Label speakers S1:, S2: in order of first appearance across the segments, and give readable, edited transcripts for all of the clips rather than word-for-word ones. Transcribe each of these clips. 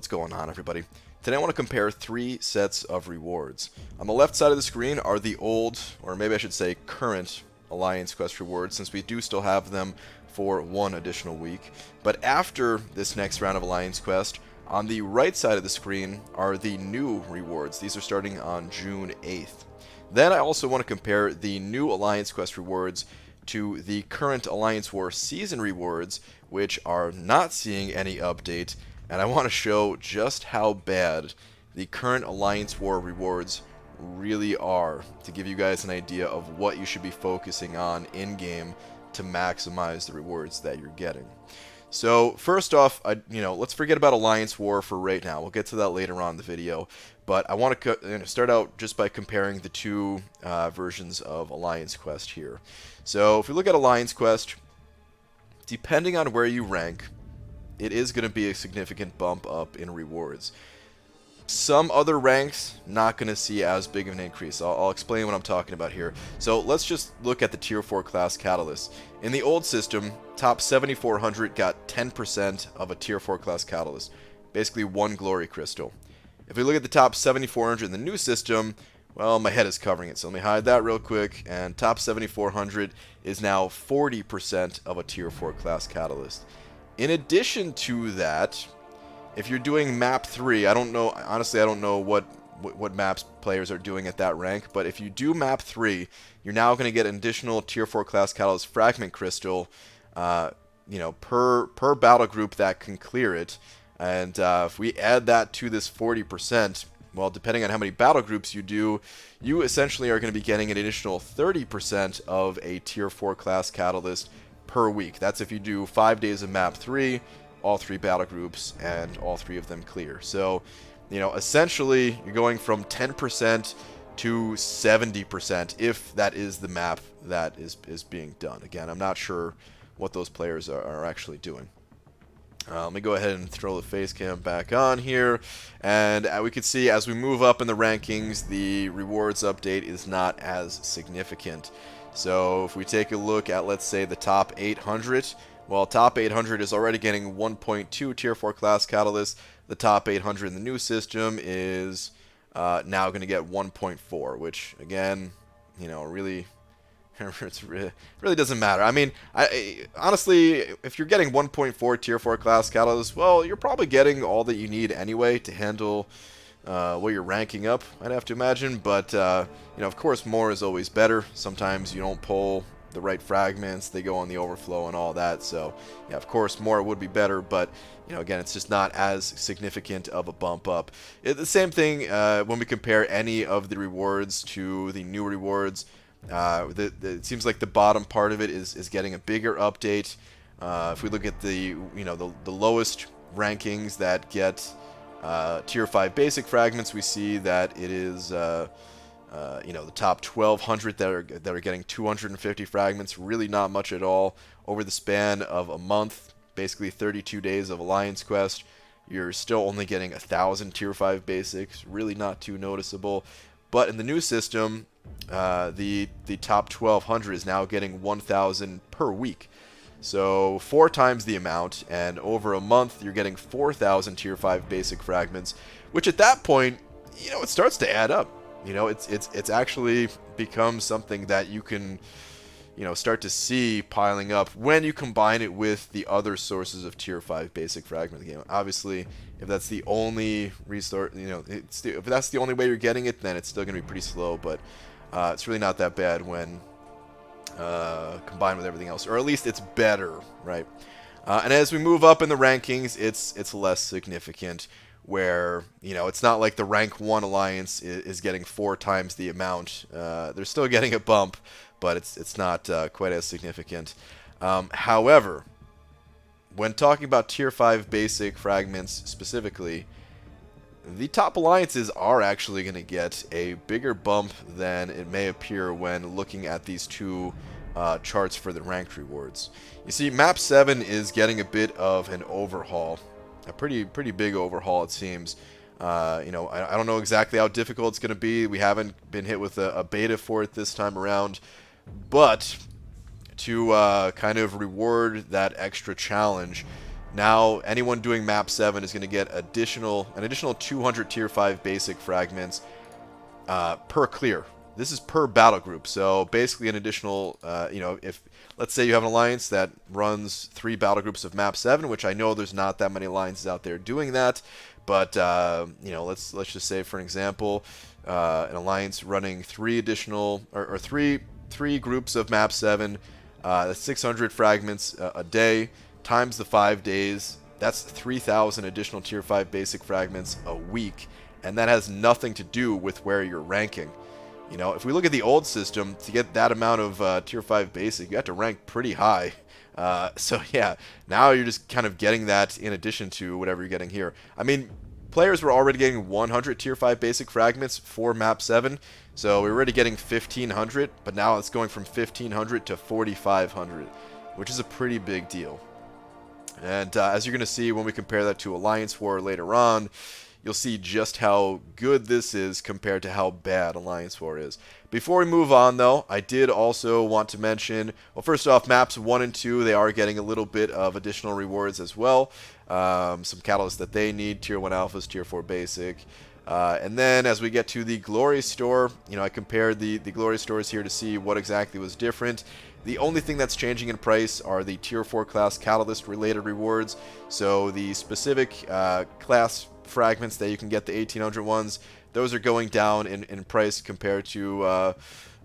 S1: What's going on, everybody? Today I want to compare three sets of rewards. On the left side of the screen are the old, or maybe I should say current, Alliance Quest rewards, since we do still have them for one additional week. But after this next round of Alliance Quest, on the right side of the screen are the new rewards. These are starting on June 8th. Then I also want to compare the new Alliance Quest rewards to the current Alliance War season rewards, which are not seeing any update, and I want to show just how bad the current Alliance War rewards really are, to give you guys an idea of what you should be focusing on in-game to maximize the rewards that you're getting. So first off, let's forget about Alliance War for right now. We'll get to that later on in the video. But I want to start out just by comparing the two versions of Alliance Quest here. So if we look at Alliance Quest, depending on where you rank, it is going to be a significant bump up in rewards. Some other ranks, not going to see as big of an increase. I'll explain what I'm talking about here. So let's just look at the Tier 4 class Catalyst. In the old system, top 7400 got 10% of a Tier 4 class Catalyst. Basically one Glory Crystal. If we look at the top 7400 in the new system, well, my head is covering it, so let me hide that real quick. And top 7400 is now 40% of a Tier 4 class Catalyst. In addition to that, if you're doing map 3, I don't know, honestly, I don't know what maps players are doing at that rank, but if you do map 3, you're now going to get an additional Tier 4 class Catalyst Fragment Crystal, per battle group that can clear it. And if we add that to this 40%, well, depending on how many battle groups you do, you essentially are going to be getting an additional 30% of a Tier 4 class Catalyst per week. That's if you do 5 days of map 3, all 3 battle groups, and all 3 of them clear. So, essentially, you're going from 10% to 70% if that is the map that is being done. Again, I'm not sure what those players are actually doing. Let me go ahead and throw the face cam back on here, and we can see as we move up in the rankings, the rewards update is not as significant. So if we take a look at, let's say, the top 800, well, top 800 is already getting 1.2 Tier 4 class Catalyst. The top 800 in the new system is now going to get 1.4, which, again, really really doesn't matter. I mean, honestly, if you're getting 1.4 Tier 4 class Catalyst, well, you're probably getting all that you need anyway to handle what you're ranking up, I'd have to imagine. But, of course, more is always better. Sometimes you don't pull the right fragments, they go on the overflow and all that. So, yeah, of course, more would be better, but, again, it's just not as significant of a bump up. The same thing when we compare any of the rewards to the new rewards. It seems like the bottom part of it is getting a bigger update. If we look at the lowest rankings that get Tier 5 basic fragments, we see that it is the top 1200 that are getting 250 fragments. Really not much at all over the span of a month, basically 32 days of Alliance Quest. You're still only getting 1,000 Tier 5 basics. Really not too noticeable. But in the new system, the top 1200 is now getting 1,000 per week. So 4 times the amount, and over a month you're getting 4,000 Tier 5 basic fragments, which at that point, it starts to add up. It's actually become something that you can, start to see piling up when you combine it with the other sources of Tier 5 basic fragment game. Obviously, if that's the only resource, if that's the only way you're getting it, then it's still going to be pretty slow, but it's really not that bad when combined with everything else, or at least it's better, right? And as we move up in the rankings, it's less significant, where it's not like the rank 1 alliance is getting 4 times the amount. They're still getting a bump, but it's not quite as significant. However, when talking about Tier 5 basic fragments specifically, the top alliances are actually going to get a bigger bump than it may appear when looking at these two charts for the ranked rewards. You see, Map 7 is getting a bit of an overhaul, a pretty big overhaul, it seems. I don't know exactly how difficult it's going to be. We haven't been hit with a beta for it this time around, but to kind of reward that extra challenge, Now anyone doing map 7 is going to get an additional 200 tier 5 basic fragments per clear. This is per battle group, so basically an additional, if let's say you have an alliance that runs 3 battle groups of map 7, which I know there's not that many alliances out there doing that, but let's just say for an example, an alliance running 3 additional or three groups of map 7, 600 fragments a day times the 5 days. That's 3,000 additional tier 5 basic fragments a week, and that has nothing to do with where you're ranking. You know, if we look at the old system, to get that amount of tier 5 basic, you have to rank pretty high. So yeah, now you're just kind of getting that in addition to whatever you're getting here. I mean, players were already getting 100 tier 5 basic fragments for map 7, so we're already getting 1,500, but now it's going from 1,500 to 4,500, which is a pretty big deal. And as you're going to see when we compare that to Alliance War later on, you'll see just how good this is compared to how bad Alliance War is. Before we move on, though, I did also want to mention, well, first off, maps 1 and 2, they are getting a little bit of additional rewards as well. Some catalysts that they need, Tier 1 Alphas, Tier 4 Basic. And then as we get to the Glory Store, I compared the Glory Stores here to see what exactly was different. The only thing that's changing in price are the Tier 4 class Catalyst related rewards. So the specific class fragments that you can get, the 1800 ones, those are going down in price compared to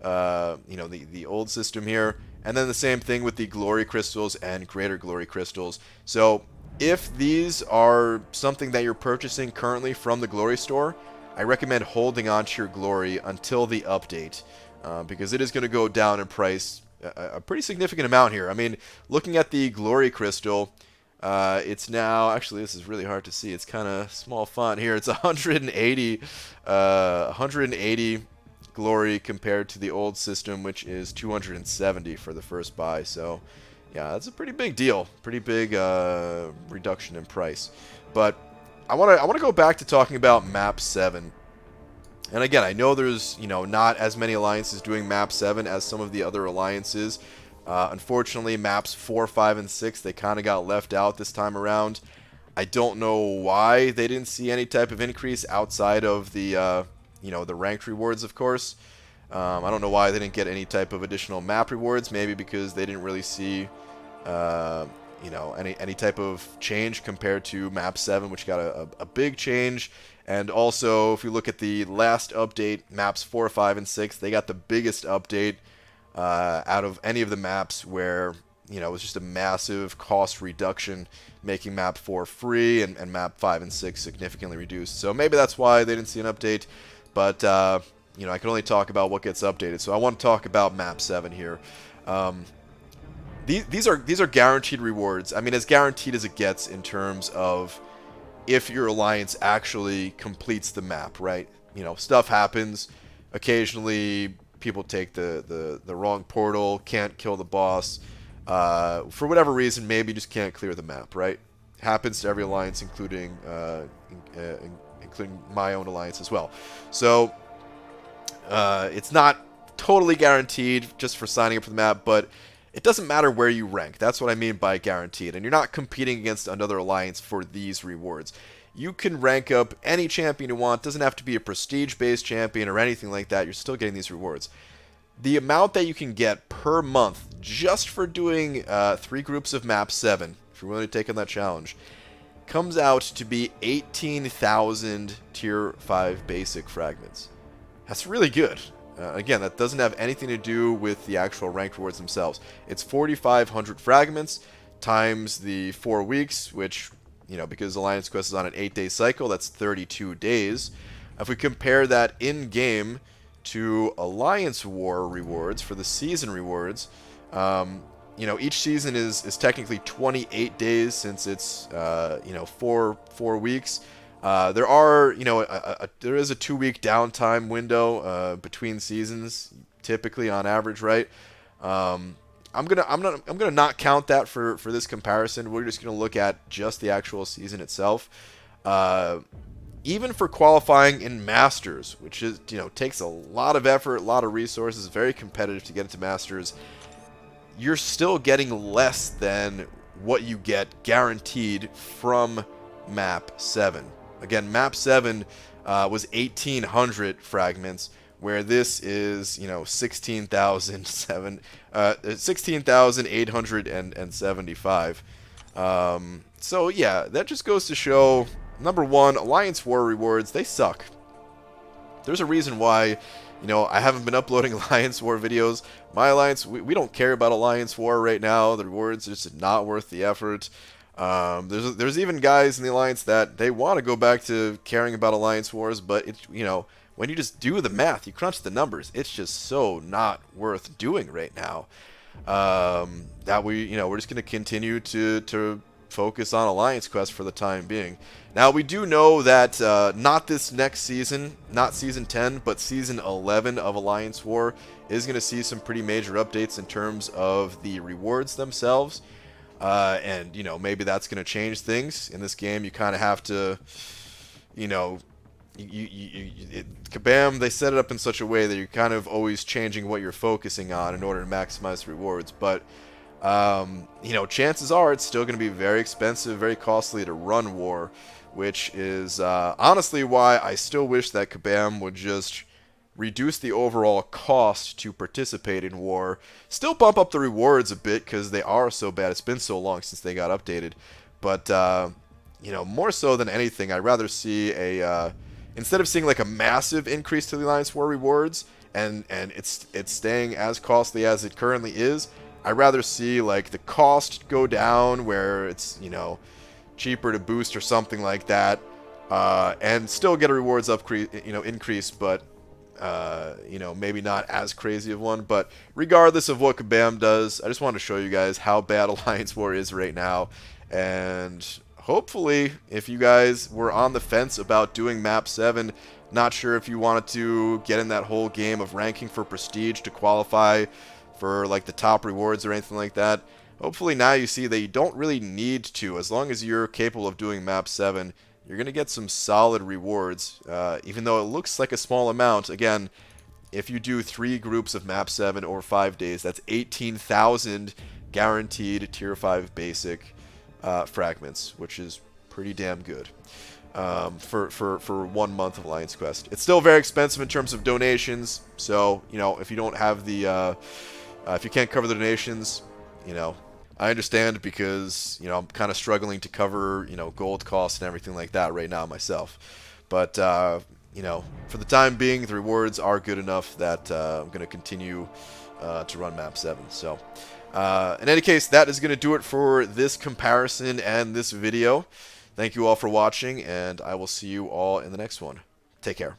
S1: the old system here. And then the same thing with the Glory Crystals and Greater Glory Crystals. So if these are something that you're purchasing currently from the Glory Store, I recommend holding on to your Glory until the update, because it is going to go down in price a pretty significant amount here. I mean, looking at the Glory Crystal, it's now, actually this is really hard to see, it's kind of small font here, it's 180 Glory compared to the old system, which is 270 for the first buy. So yeah, that's a pretty big deal, pretty big reduction in price. But I want to go back to talking about map 7. And again, I know there's, not as many alliances doing map 7 as some of the other alliances. Unfortunately, maps 4, 5, and 6, they kind of got left out this time around. I don't know why they didn't see any type of increase outside of the, the ranked rewards, of course. I don't know why they didn't get any type of additional map rewards. Maybe because they didn't really see, any type of change compared to map 7, which got a big change. And also, if you look at the last update, maps 4, 5, and 6, they got the biggest update out of any of the maps, where it was just a massive cost reduction, making map 4 free and map 5 and 6 significantly reduced. So maybe that's why they didn't see an update. But I can only talk about what gets updated. So I want to talk about map 7 here. These are guaranteed rewards. I mean, as guaranteed as it gets in terms of if your alliance actually completes the map, right? Stuff happens. Occasionally, people take the wrong portal, can't kill the boss. For whatever reason, maybe just can't clear the map, right? Happens to every alliance, including my own alliance as well. So, it's not totally guaranteed just for signing up for the map, but it doesn't matter where you rank. That's what I mean by guaranteed. And you're not competing against another alliance for these rewards. You can rank up any champion you want. It doesn't have to be a prestige-based champion or anything like that. You're still getting these rewards. The amount that you can get per month just for doing 3 groups of map 7, if you're willing to take on that challenge, comes out to be 18,000 tier 5 basic fragments. That's really good. Again, that doesn't have anything to do with the actual ranked rewards themselves. It's 4,500 fragments times the 4 weeks, which, because Alliance Quest is on an 8-day cycle, that's 32 days. If we compare that in-game to Alliance War rewards for the season rewards, each season is technically 28 days, since it's, 4 weeks. There is a 2-week downtime window between seasons, typically on average, right? I'm gonna not count that for this comparison. We're just gonna look at just the actual season itself. Even for qualifying in Masters, which is takes a lot of effort, a lot of resources, very competitive to get into Masters, you're still getting less than what you get guaranteed from map 7. Again, map 7 was 1,800 fragments, where this is, 16,875. So yeah, that just goes to show, number one, Alliance War rewards, they suck. There's a reason why, I haven't been uploading Alliance War videos. My Alliance, we don't care about Alliance War right now. The rewards are just not worth the effort. There's even guys in the Alliance that they want to go back to caring about Alliance Wars, but when you just do the math, you crunch the numbers, it's just so not worth doing right now. That we're just going to continue to focus on Alliance Quest for the time being. Now, we do know that not this next season, not Season 10, but Season 11 of Alliance War is going to see some pretty major updates in terms of the rewards themselves. And, maybe that's going to change things. In this game, you kind of have to, Kabam, they set it up in such a way that you're kind of always changing what you're focusing on in order to maximize rewards. But, chances are it's still going to be very expensive, very costly to run War, which is honestly why I still wish that Kabam would just reduce the overall cost to participate in War, still bump up the rewards a bit because they are so bad. It's been so long since they got updated. But, more so than anything, I'd rather see instead of seeing like a massive increase to the Alliance War rewards and it's staying as costly as it currently is, I'd rather see like the cost go down where it's, cheaper to boost or something like that, and still get a rewards increase, but maybe not as crazy of one. But regardless of what Kabam does, I just wanted to show you guys how bad Alliance War is right now. And hopefully, if you guys were on the fence about doing map 7, not sure if you wanted to get in that whole game of ranking for prestige to qualify for like the top rewards or anything like that, hopefully now you see that you don't really need to. As long as you're capable of doing map 7, you're going to get some solid rewards, even though it looks like a small amount. Again, if you do 3 groups of map 7 over 5 days, that's 18,000 guaranteed tier 5 basic fragments, which is pretty damn good for 1 month of Alliance Quest. It's still very expensive in terms of donations, so if you don't have the if you can't cover the donations, I understand, because I'm kind of struggling to cover gold costs and everything like that right now myself. But for the time being, the rewards are good enough that I'm going to continue to run map 7. So in any case, that is going to do it for this comparison and this video. Thank you all for watching, and I will see you all in the next one. Take care.